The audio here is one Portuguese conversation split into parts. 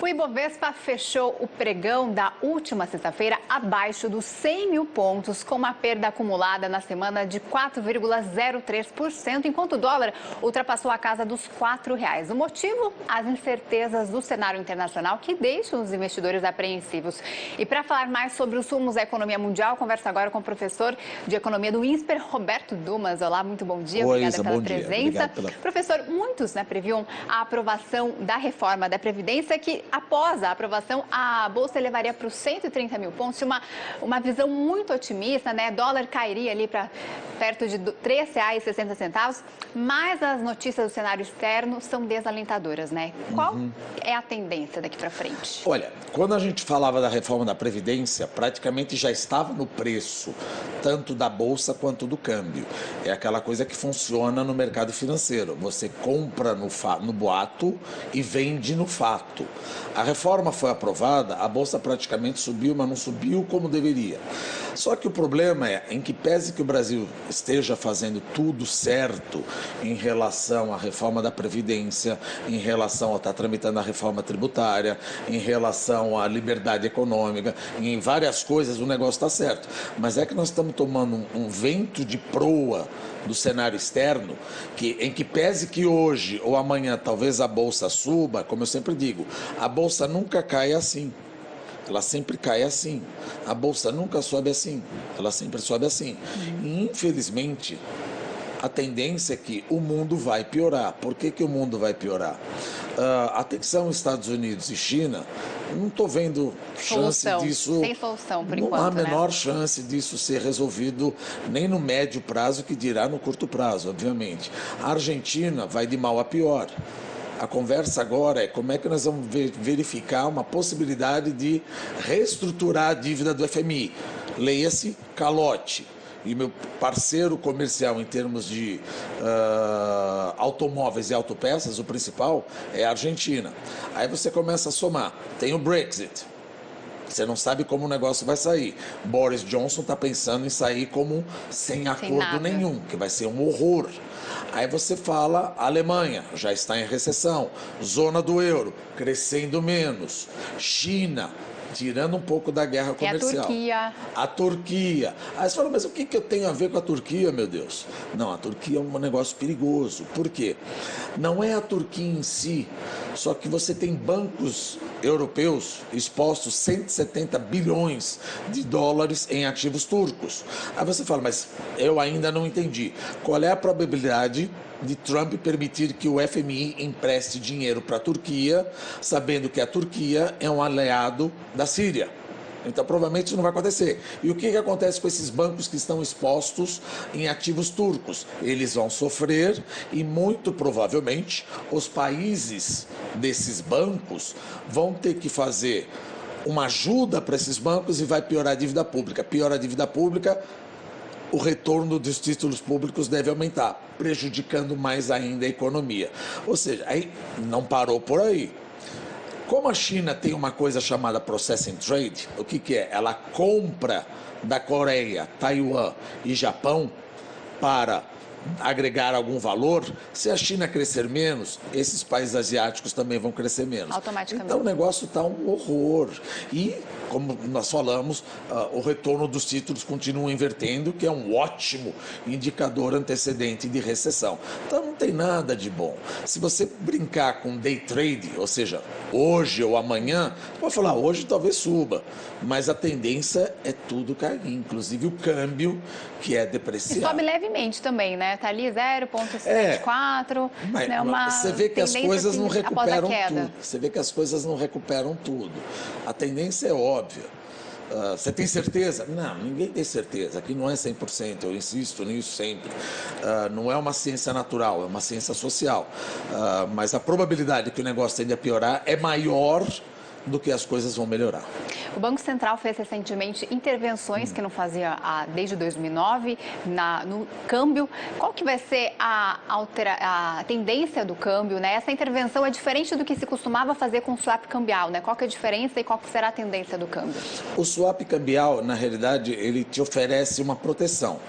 O Ibovespa fechou o pregão da última sexta-feira abaixo dos 100 mil pontos, com uma perda acumulada na semana de 4,03%, enquanto o dólar ultrapassou a casa dos R$4. O motivo? As incertezas do cenário internacional que deixam os investidores apreensivos. E para falar mais sobre os rumos da economia mundial, converso agora com o professor de economia do INSPER, Roberto Dumas. Olá, muito bom dia. Oi, Obrigada Isa, pela bom dia. presença. Obrigado pela... Professor, muitos previam a aprovação da reforma da Previdência, que após a aprovação a Bolsa levaria para os 130 mil pontos, uma visão muito otimista, né? Dólar cairia ali para perto de R$ 3,60, mas as notícias do cenário externo são desalentadoras, né? Qual é a tendência daqui para frente? Olha, quando a gente falava da reforma da Previdência, praticamente já estava no preço, tanto da Bolsa quanto do câmbio. É aquela coisa que funciona no mercado financeiro. Você compra no boato e vende no fato. A reforma foi aprovada, a Bolsa praticamente subiu, mas não subiu como deveria. Só que o problema é, em que pese que o Brasil esteja fazendo tudo certo em relação à reforma da Previdência, em relação a estar tramitando a reforma tributária, em relação à liberdade econômica, em várias coisas o negócio está certo. Mas é que nós estamos tomando um vento de proa do cenário externo, em que pese que hoje ou amanhã talvez a Bolsa suba, como eu sempre digo, a Bolsa nunca cai assim. Ela sempre cai assim. A Bolsa nunca sobe assim. Ela sempre sobe assim. E, infelizmente, a tendência é que o mundo vai piorar. Por que o mundo vai piorar? Atenção, Estados Unidos e China, não estou vendo chance disso. Sem solução, por enquanto, não há a menor chance disso ser resolvido nem no médio prazo, que dirá no curto prazo, obviamente. A Argentina vai de mal a pior. A conversa agora é como é que nós vamos verificar uma possibilidade de reestruturar a dívida do FMI. Leia-se calote. E meu parceiro comercial em termos de automóveis e autopeças, o principal é a Argentina. Aí você começa a somar. Tem o Brexit. Você não sabe como o negócio vai sair. Boris Johnson está pensando em sair como sem acordo nenhum, que vai ser um horror. Aí você fala, a Alemanha já está em recessão, zona do euro, crescendo menos, China, tirando um pouco da guerra comercial. A Turquia. Aí você fala, mas o que eu tenho a ver com a Turquia, meu Deus? Não, a Turquia é um negócio perigoso. Por quê? Não é a Turquia em si, só que você tem bancos europeus expostos 170 bilhões de dólares em ativos turcos. Aí você fala, mas eu ainda não entendi. Qual é a probabilidade de Trump permitir que o FMI empreste dinheiro para a Turquia, sabendo que a Turquia é um aliado da Síria? Então, provavelmente isso não vai acontecer. E o que acontece com esses bancos que estão expostos em ativos turcos? Eles vão sofrer e, muito provavelmente, os países desses bancos vão ter que fazer uma ajuda para esses bancos e vai piorar a dívida pública. Piora a dívida pública, o retorno dos títulos públicos deve aumentar, prejudicando mais ainda a economia. Ou seja, aí não parou por aí. Como a China tem uma coisa chamada Processing Trade, o que é? Ela compra da Coreia, Taiwan e Japão para agregar algum valor. Se a China crescer menos, esses países asiáticos também vão crescer menos. Automaticamente. Então o negócio está um horror. E, como nós falamos, o retorno dos títulos continua invertendo, que é um ótimo indicador antecedente de recessão. Então não tem nada de bom. Se você brincar com day trade, ou seja, hoje ou amanhã, pode falar, hoje talvez suba, mas a tendência é tudo cair, inclusive o câmbio, que é depreciado. E sobe levemente também, né? Tá ali 0,74. Mas né? você vê que as coisas não recuperam tudo. Você vê que as coisas não recuperam tudo. A tendência é óbvia. Você tem certeza? Não, ninguém tem certeza. Aqui não é 100%, eu insisto nisso sempre. Não é uma ciência natural, é uma ciência social. Mas a probabilidade que o negócio tende a piorar é maior do que as coisas vão melhorar. O Banco Central fez recentemente intervenções que não fazia desde 2009 no câmbio. Qual que vai ser a tendência do câmbio, né? Essa intervenção é diferente do que se costumava fazer com o swap cambial, né? Qual que é a diferença e qual que será a tendência do câmbio? O swap cambial, na realidade, ele te oferece uma proteção.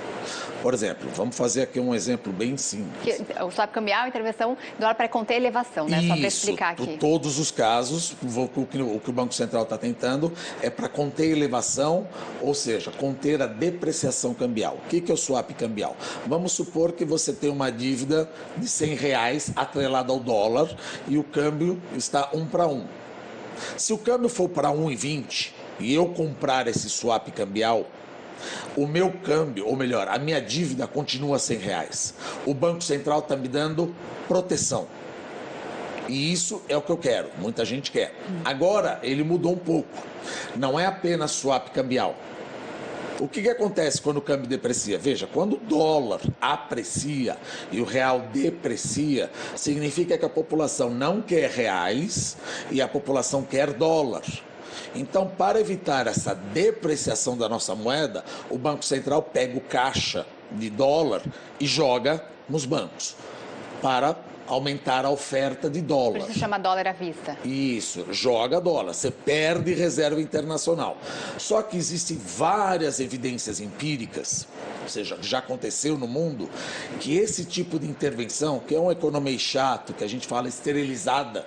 Por exemplo, vamos fazer aqui um exemplo bem simples. O swap cambial, intervenção dólar para conter a elevação, né? Só para explicar aqui. Em todos os casos, o que o Banco Central está tentando é para conter a elevação, ou seja, conter a depreciação cambial. O que é o swap cambial? Vamos supor que você tem uma dívida de R$100 atrelada ao dólar e o câmbio está 1 para 1. Se o câmbio for para 1,20 e eu comprar esse swap cambial, o meu câmbio, ou melhor, a minha dívida continua R$100. O Banco Central está me dando proteção. E isso é o que eu quero, muita gente quer. Agora, ele mudou um pouco. Não é apenas swap cambial. O que acontece quando o câmbio deprecia? Veja, quando o dólar aprecia e o real deprecia, significa que a população não quer reais e a população quer dólar. Então, para evitar essa depreciação da nossa moeda, o Banco Central pega o caixa de dólar e joga nos bancos para aumentar a oferta de dólar. Por isso chama dólar à vista. Isso, joga dólar, você perde reserva internacional. Só que existem várias evidências empíricas, ou seja, já aconteceu no mundo, que esse tipo de intervenção, que é um economês chato, que a gente fala esterilizada,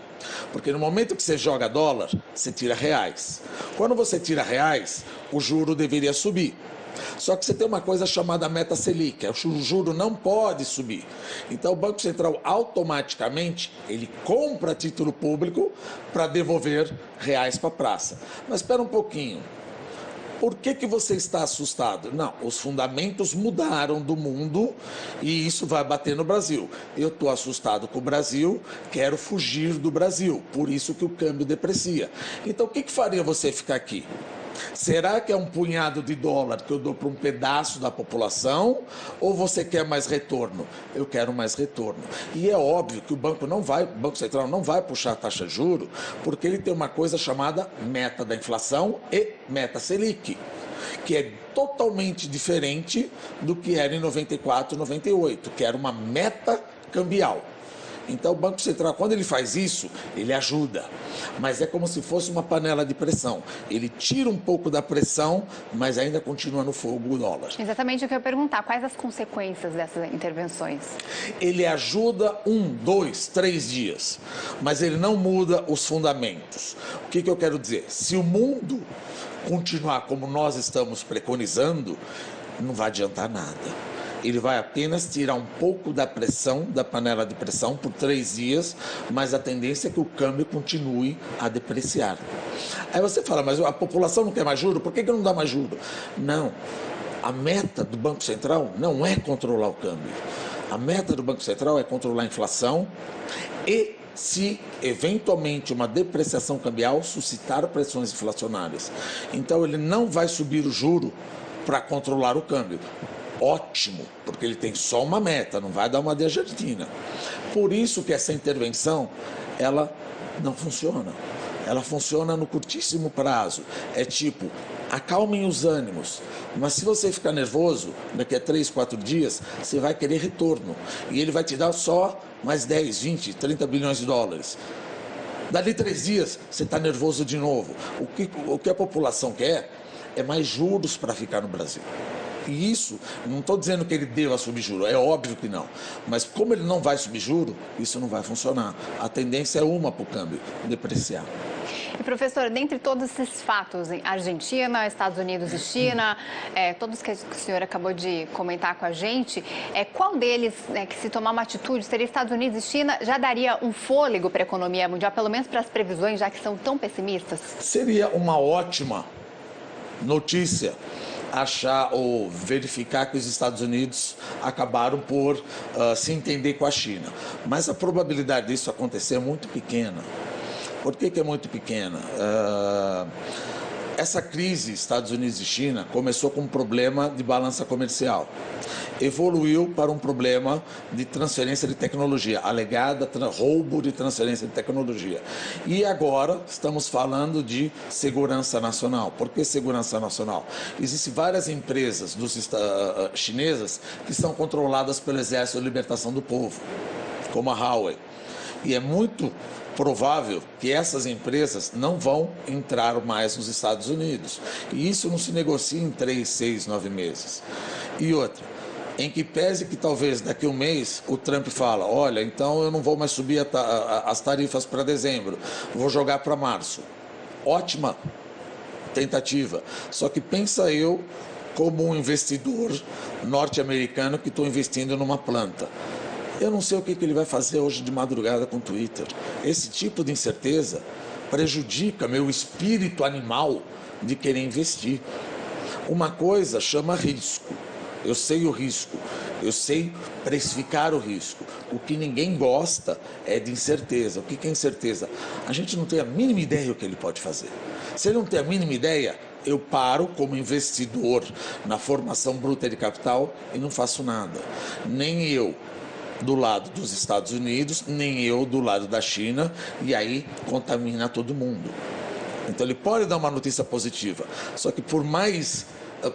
porque no momento que você joga dólar, você tira reais. Quando você tira reais, o juro deveria subir. Só que você tem uma coisa chamada meta Selic, o juro não pode subir. Então o Banco Central automaticamente ele compra título público para devolver reais para a praça. Mas espera um pouquinho. Por que você está assustado? Não, os fundamentos mudaram do mundo e isso vai bater no Brasil. Eu estou assustado com o Brasil, quero fugir do Brasil, por isso que o câmbio deprecia. Então o que faria você ficar aqui? Será que é um punhado de dólar que eu dou para um pedaço da população ou você quer mais retorno? Eu quero mais retorno. E é óbvio que o Banco Central não vai puxar a taxa de juros porque ele tem uma coisa chamada meta da inflação e meta Selic, que é totalmente diferente do que era em 94, 98, que era uma meta cambial. Então o Banco Central, quando ele faz isso, ele ajuda, mas é como se fosse uma panela de pressão. Ele tira um pouco da pressão, mas ainda continua no fogo o dólar. Exatamente o que eu ia perguntar, quais as consequências dessas intervenções? Ele ajuda 1, 2, 3 dias, mas ele não muda os fundamentos. O que eu quero dizer? Se o mundo continuar como nós estamos preconizando, não vai adiantar nada. Ele vai apenas tirar um pouco da pressão, da panela de pressão, por 3 dias, mas a tendência é que o câmbio continue a depreciar. Aí você fala, mas a população não quer mais juros, por que não dá mais juros? Não, a meta do Banco Central não é controlar o câmbio. A meta do Banco Central é controlar a inflação e, se eventualmente uma depreciação cambial, suscitar pressões inflacionárias. Então ele não vai subir o juro para controlar o câmbio. Ótimo, porque ele tem só uma meta, não vai dar uma de Argentina. Por isso que essa intervenção, ela não funciona. Ela funciona no curtíssimo prazo. É tipo, acalmem os ânimos. Mas se você ficar nervoso, daqui a 3, 4 dias, você vai querer retorno. E ele vai te dar só mais 10, 20, 30 bilhões de dólares. Dali 3 dias, você está nervoso de novo. O que a população quer é mais juros para ficar no Brasil. E isso, não estou dizendo que ele deva subir juro, é óbvio que não. Mas como ele não vai subir juro, isso não vai funcionar. A tendência é uma para o câmbio, depreciar. E professor, dentre todos esses fatos, Argentina, Estados Unidos e China, todos que o senhor acabou de comentar com a gente, qual deles, que se tomar uma atitude, seria Estados Unidos e China, já daria um fôlego para a economia mundial, pelo menos para as previsões, já que são tão pessimistas? Seria uma ótima notícia achar ou verificar que os Estados Unidos acabaram por se entender com a China. Mas a probabilidade disso acontecer é muito pequena. Por que é muito pequena? Essa crise Estados Unidos e China começou com um problema de balança comercial. Evoluiu para um problema de transferência de tecnologia, alegada roubo de transferência de tecnologia. E agora estamos falando de segurança nacional. Por que segurança nacional? Existem várias empresas chinesas que são controladas pelo Exército de Libertação do Povo, como a Huawei. E é muito provável que essas empresas não vão entrar mais nos Estados Unidos. E isso não se negocia em 3, 6, 9 meses. E outra, em que pese que talvez daqui a um mês o Trump fala, olha, então eu não vou mais subir as tarifas para dezembro, vou jogar para março. Ótima tentativa. Só que pensa eu como um investidor norte-americano que estou investindo numa planta. Eu não sei o que ele vai fazer hoje de madrugada com o Twitter. Esse tipo de incerteza prejudica meu espírito animal de querer investir. Uma coisa chama risco. Eu sei o risco, eu sei precificar o risco. O que ninguém gosta é de incerteza. O que é incerteza? A gente não tem a mínima ideia do que ele pode fazer. Se ele não tem a mínima ideia, eu paro como investidor na formação bruta de capital e não faço nada. Nem eu do lado dos Estados Unidos, nem eu do lado da China, e aí contamina todo mundo. Então ele pode dar uma notícia positiva, só que por mais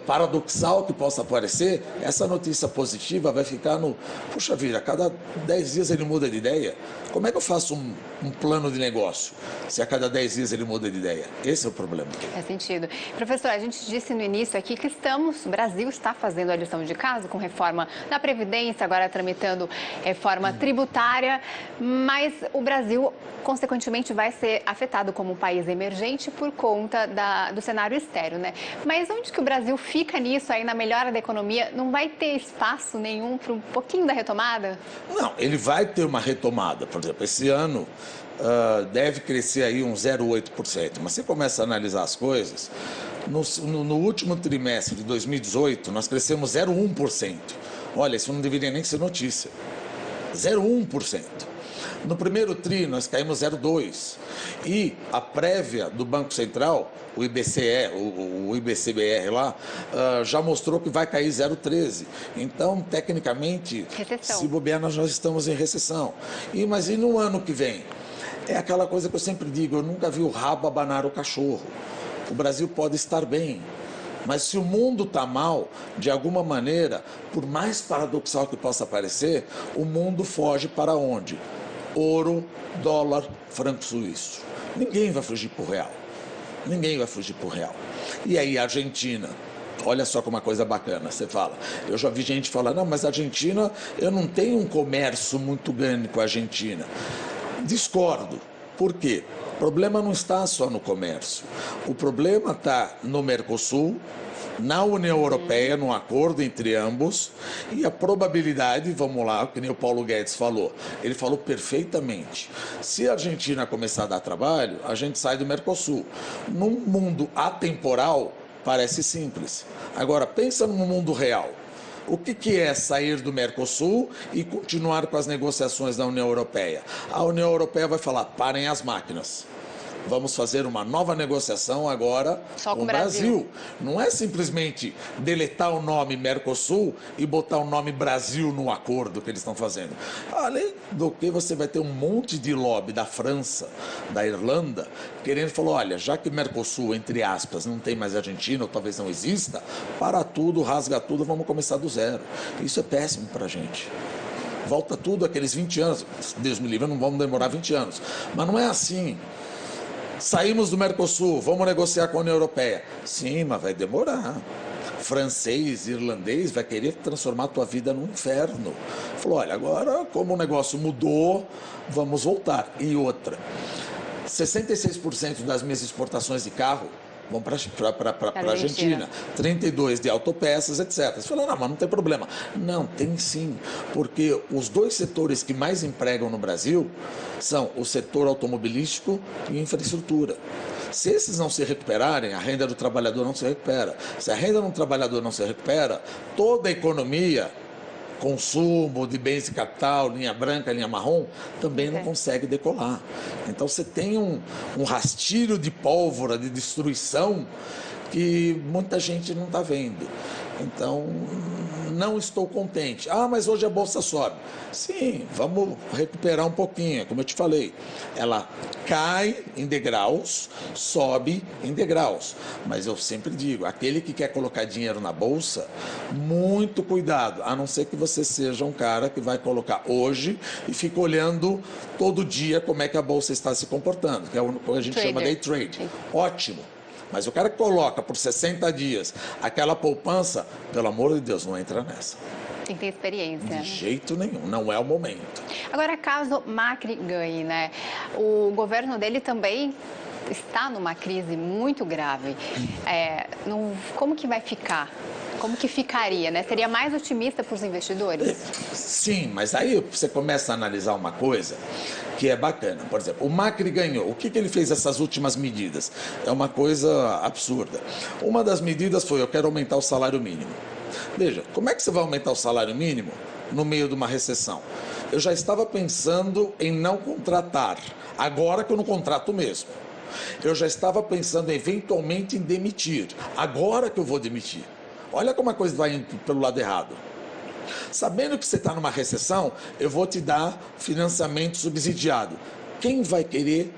paradoxal que possa parecer, essa notícia positiva vai ficar no... Puxa vida, a cada 10 dias ele muda de ideia. Como é que eu faço um plano de negócio se a cada 10 dias ele muda de ideia? Esse é o problema. Faz sentido. Professor, a gente disse no início aqui que o Brasil está fazendo a lição de casa com reforma da Previdência, agora tramitando reforma tributária, mas o Brasil, consequentemente, vai ser afetado como um país emergente por conta do cenário externo, né? Mas onde que o Brasil fica nisso aí na melhora da economia? Não vai ter espaço nenhum para um pouquinho da retomada? Não, ele vai ter uma retomada. Por exemplo, esse ano deve crescer aí uns 0,8%. Mas você começa a analisar as coisas, no último trimestre de 2018, nós crescemos 0,1%. Olha, isso não deveria nem ser notícia. 0,1%. No primeiro tri, nós caímos 0,2%. E a prévia do Banco Central, o IBCE, o IBCBR lá, já mostrou que vai cair 0,13%. Então, tecnicamente, recessão. Se bobear, nós já estamos em recessão. Mas e no ano que vem? É aquela coisa que eu sempre digo, eu nunca vi o rabo abanar o cachorro. O Brasil pode estar bem, mas se o mundo está mal, de alguma maneira, por mais paradoxal que possa parecer, o mundo foge para onde? Ouro, dólar, franco suíço. Ninguém vai fugir para o real. Ninguém vai fugir para o real. E aí, a Argentina? Olha só como uma coisa bacana, você fala. Eu já vi gente falar, não, mas a Argentina, eu não tenho um comércio muito grande com a Argentina. Discordo. Por quê? O problema não está só no comércio. O problema está no Mercosul, na União Europeia, num acordo entre ambos, e a probabilidade, vamos lá, que nem o Paulo Guedes falou, ele falou perfeitamente. Se a Argentina começar a dar trabalho, a gente sai do Mercosul. Num mundo atemporal, parece simples. Agora, pensa no mundo real. O que é sair do Mercosul e continuar com as negociações da União Europeia? A União Europeia vai falar, parem as máquinas. Vamos fazer uma nova negociação agora só com o Brasil. Não é simplesmente deletar o nome Mercosul e botar o nome Brasil no acordo que eles estão fazendo. Além do que você vai ter um monte de lobby da França, da Irlanda, querendo falar, olha, já que Mercosul, entre aspas, não tem mais Argentina, ou talvez não exista, para tudo, rasga tudo, vamos começar do zero. Isso é péssimo para a gente. Volta tudo aqueles 20 anos. Deus me livre, não vamos demorar 20 anos. Mas não é assim. Saímos do Mercosul, vamos negociar com a União Europeia. Sim, mas vai demorar. Francês, irlandês, vai querer transformar a tua vida num inferno. Falou, olha, agora como o negócio mudou, vamos voltar. E outra, 66% das minhas exportações de carro vão para a Argentina, 32% de autopeças, etc. Você fala, não, mas não tem problema. Não, tem sim, porque os dois setores que mais empregam no Brasil são o setor automobilístico e infraestrutura. Se esses não se recuperarem, a renda do trabalhador não se recupera. Se a renda do trabalhador não se recupera, toda a economia, consumo de bens de capital, linha branca, linha marrom, também não consegue decolar. Então você tem um rastilho de pólvora, de destruição, que muita gente não está vendo. Então, não estou contente. Ah, mas hoje a bolsa sobe. Sim, vamos recuperar um pouquinho, como eu te falei. Ela cai em degraus, sobe em degraus. Mas eu sempre digo, aquele que quer colocar dinheiro na bolsa, muito cuidado, a não ser que você seja um cara que vai colocar hoje e fica olhando todo dia como é que a bolsa está se comportando, que é o que a gente chama day trade. Ótimo. Mas o cara que coloca por 60 dias aquela poupança, pelo amor de Deus, não entra nessa. Tem que ter experiência. De jeito nenhum, não é o momento. Agora, caso Macri ganhe, né? O governo dele também está numa crise muito grave. Como que vai ficar? Como que ficaria, né? Seria mais otimista para os investidores? Sim, mas aí você começa a analisar uma coisa que é bacana. Por exemplo, o Macri ganhou. O que ele fez essas últimas medidas? É uma coisa absurda. Uma das medidas foi: eu quero aumentar o salário mínimo. Veja, como é que você vai aumentar o salário mínimo no meio de uma recessão? Eu já estava pensando em não contratar, agora que eu não contrato mesmo. Eu já estava pensando eventualmente em demitir, agora que eu vou demitir. Olha como a coisa vai indo pelo lado errado. Sabendo que você está numa recessão, eu vou te dar financiamento subsidiado. Quem vai querer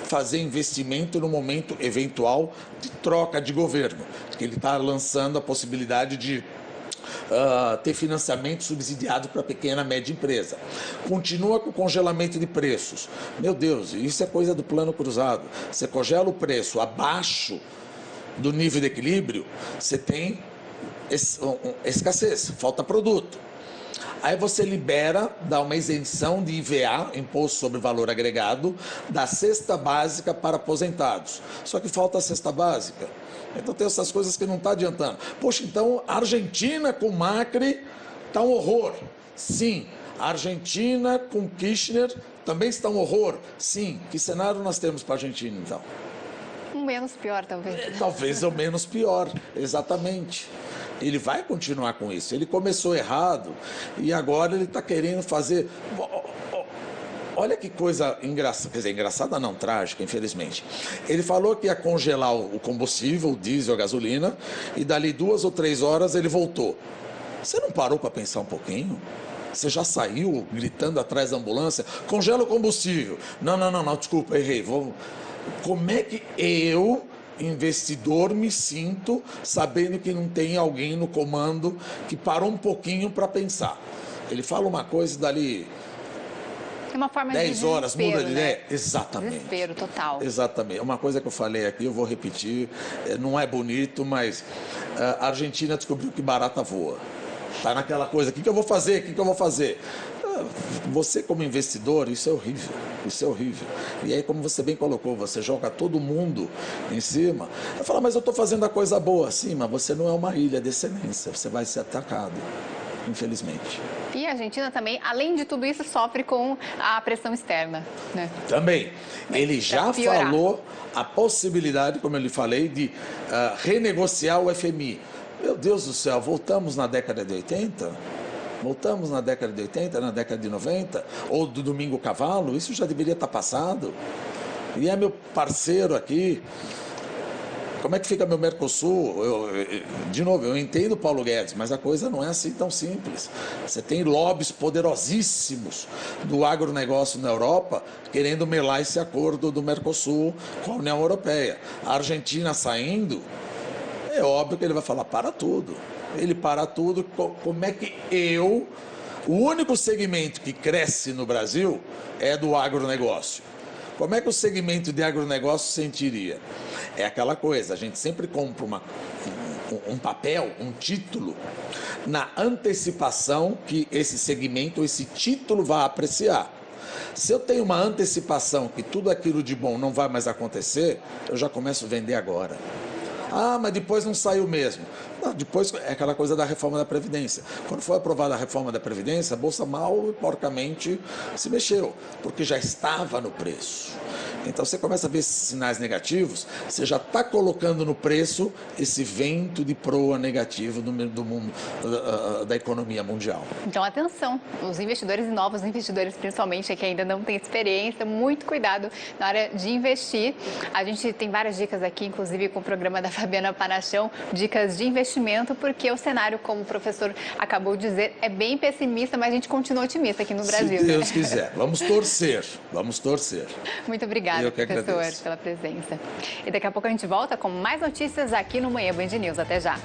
fazer investimento no momento eventual de troca de governo? Porque ele está lançando a possibilidade de ter financiamento subsidiado para pequena e média empresa. Continua com o congelamento de preços. Meu Deus, isso é coisa do plano cruzado. Você congela o preço abaixo do nível de equilíbrio, você tem escassez, falta produto. Aí você libera, dá uma isenção de IVA, Imposto sobre Valor Agregado, da cesta básica para aposentados. Só que falta a cesta básica. Então tem essas coisas que não está adiantando. Poxa, então a Argentina com Macri está um horror. Sim. A Argentina com Kirchner também está um horror. Sim. Que cenário nós temos para a Argentina, então? Um menos pior, talvez. Talvez o menos pior, exatamente. Ele vai continuar com isso. Ele começou errado e agora ele está querendo fazer... Olha que coisa engraçada, quer dizer, engraçada não, trágica, infelizmente. Ele falou que ia congelar o combustível, o diesel, a gasolina, e dali 2 ou 3 horas ele voltou. Você não parou para pensar um pouquinho? Você já saiu gritando atrás da ambulância? Congela o combustível. Não, desculpa, errei. Como é que eu, investidor, me sinto sabendo que não tem alguém no comando que parou um pouquinho para pensar? Ele fala uma coisa e dali... É uma forma 10 horas, muda de ideia? Né? Exatamente. Desespero total. Exatamente. Uma coisa que eu falei aqui, eu vou repetir, não é bonito, mas a Argentina descobriu que barata voa. Está naquela coisa, o que eu vou fazer? O que eu vou fazer? Você como investidor, isso é horrível. Isso é horrível. E aí, como você bem colocou, você joga todo mundo em cima. Eu falo, mas eu estou fazendo a coisa boa. Sim, mas você não é uma ilha de excelência. Você vai ser atacado, infelizmente. E a Argentina também, além de tudo isso, sofre com a pressão externa, né? Também. Ele já falou a possibilidade, como eu lhe falei, de renegociar o FMI. Meu Deus do céu, voltamos na década de 80? Voltamos na década de 80, na década de 90? Ou do Domingo Cavalo? Isso já deveria estar passado. E é meu parceiro aqui. Como é que fica meu Mercosul? De novo, eu entendo o Paulo Guedes, mas a coisa não é assim tão simples. Você tem lobbies poderosíssimos do agronegócio na Europa querendo melar esse acordo do Mercosul com a União Europeia. A Argentina saindo, é óbvio que ele vai falar, para tudo. Ele para tudo, como é que o único segmento que cresce no Brasil é do agronegócio. Como é que o segmento de agronegócio sentiria? É aquela coisa, a gente sempre compra um papel, um título, na antecipação que esse segmento, esse título vai apreciar. Se eu tenho uma antecipação que tudo aquilo de bom não vai mais acontecer, eu já começo a vender agora. Ah, mas depois não saiu mesmo. Não, depois é aquela coisa da reforma da Previdência. Quando foi aprovada a reforma da Previdência, a Bolsa mal e porcamente se mexeu, porque já estava no preço. Então você começa a ver esses sinais negativos, você já está colocando no preço esse vento de proa negativo do mundo, da economia mundial. Então atenção, os investidores e novos investidores principalmente que ainda não têm experiência, muito cuidado na hora de investir. A gente tem várias dicas aqui, inclusive com o programa da Fabiana Panachão, dicas de investimento, porque o cenário, como o professor acabou de dizer, é bem pessimista, mas a gente continua otimista aqui no Brasil. Se Deus quiser, vamos torcer, vamos torcer. Muito obrigada, professor, pela presença. E daqui a pouco a gente volta com mais notícias aqui no Manhã Band News. Até já.